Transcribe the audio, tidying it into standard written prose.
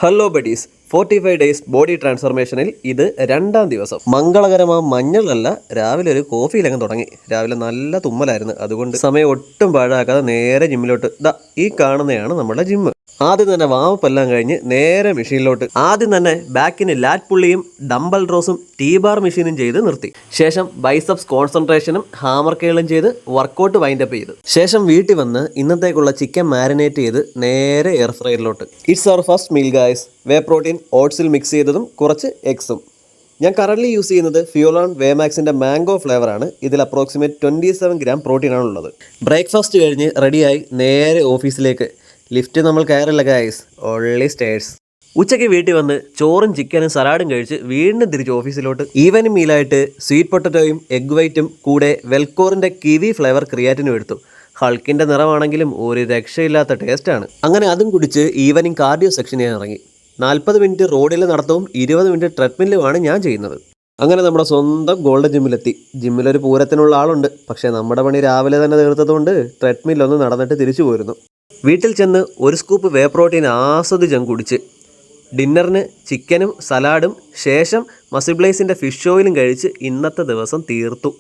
Hello buddies 45 days body ട്രാൻസ്ഫർമേഷനിൽ ഇത് രണ്ടാം ദിവസം. മംഗളകരമായ മഞ്ഞളല്ല, രാവിലെ ഒരു കോഫിയിലങ്ങ് തുടങ്ങി. രാവിലെ നല്ല തുമ്മലായിരുന്നു, അതുകൊണ്ട് സമയം ഒട്ടും പാഴാക്കാതെ നേരെ ജിമ്മിലോട്ട്. ഈ കാണുന്നതാണ് നമ്മുടെ ജിമ്മ്. ആദ്യം തന്നെ വാമപ്പെല്ലാം കഴിഞ്ഞ് നേരെ മെഷീനിലോട്ട്. ആദ്യം തന്നെ ബാക്കിന് ലാറ്റ് പുള്ളിയും ഡംബൽ റോസും ടീ ബാർ മെഷീനും ചെയ്ത് നിർത്തി. ശേഷം ബൈസപ്സ് കോൺസെൻട്രേഷനും ഹാമർ കേളും ചെയ്ത് വർക്കൗട്ട് വൈൻഡപ്പ് ചെയ്ത് ശേഷം വീട്ടിൽ വന്ന് ഇന്നത്തേക്കുള്ള ചിക്കൻ മാരിനേറ്റ് ചെയ്ത് നേരെ എയർ ഫ്രയറിലോട്ട്. It's our first meal guys. Whey protein ഓട്സിൽ മിക്സ് ചെയ്തതും കുറച്ച് എഗ്സും. ഞാൻ കറൻ്റ് യൂസ് ചെയ്യുന്നത് ഫ്യൂലോൺ വേമാക്സിൻ്റെ മാംഗോ ഫ്ലേവറാണ്. ഇതിൽ അപ്രോക്സിമേറ്റ് 27 ഗ്രാം പ്രോട്ടീനാണുള്ളത്. ബ്രേക്ക്ഫാസ്റ്റ് കഴിഞ്ഞ് റെഡിയായി നേരെ ഓഫീസിലേക്ക്. ലിഫ്റ്റ് നമ്മൾ കയറില്ല ഗൈസ്, ഓൺലി സ്റ്റേഴ്സ്. ഉച്ചയ്ക്ക് വീട്ടിൽ വന്ന് ചോറും ചിക്കനും സലാഡും കഴിച്ച് വീണ്ടും തിരിച്ച് ഓഫീസിലോട്ട്. ഈവനിങ് മീലായിട്ട് സ്വീറ്റ് പൊട്ടറ്റോയും എഗ് വൈറ്റും കൂടെ വെൽക്കോറിൻ്റെ കിവി ഫ്ലേവർ ക്രിയാറ്റിനും എടുത്തു. ഹൾക്കിൻ്റെ നിറമാണെങ്കിലും ഒരു രക്ഷയില്ലാത്ത ടേസ്റ്റാണ്. അങ്ങനെ അതും കുടിച്ച് ഈവനിങ് കാർഡിയോ സെക്ഷനിൽ ഇറങ്ങി. 40 മിനിറ്റ് റോഡിൽ നടത്തവും 20 മിനിറ്റ് ട്രെഡ്മില്ലുമാണ് ഞാൻ ചെയ്യുന്നത്. അങ്ങനെ നമ്മുടെ സ്വന്തം ഗോൾഡൻ ജിമ്മിലെത്തി. ജിമ്മിലൊരു പൂരത്തിനുള്ള ആളുണ്ട്, പക്ഷേ നമ്മുടെ പണി രാവിലെ തന്നെ തീർത്തതുകൊണ്ട് ട്രെഡ്മില്ലൊന്ന് നടന്നിട്ട് തിരിച്ചു പോരുന്നു. വീട്ടിൽ ചെന്ന് ഒരു സ്കൂപ്പ് വേ പ്രോട്ടീൻ ആസ്വദിച്ചങ്ങ് കുടിച്ച് ഡിന്നറിന് ചിക്കനും സലാഡും ശേഷം മസിബ്ലൈസിൻ്റെ ഫിഷ് ഓയിലും കഴിച്ച് ഇന്നത്തെ ദിവസം തീർത്തു.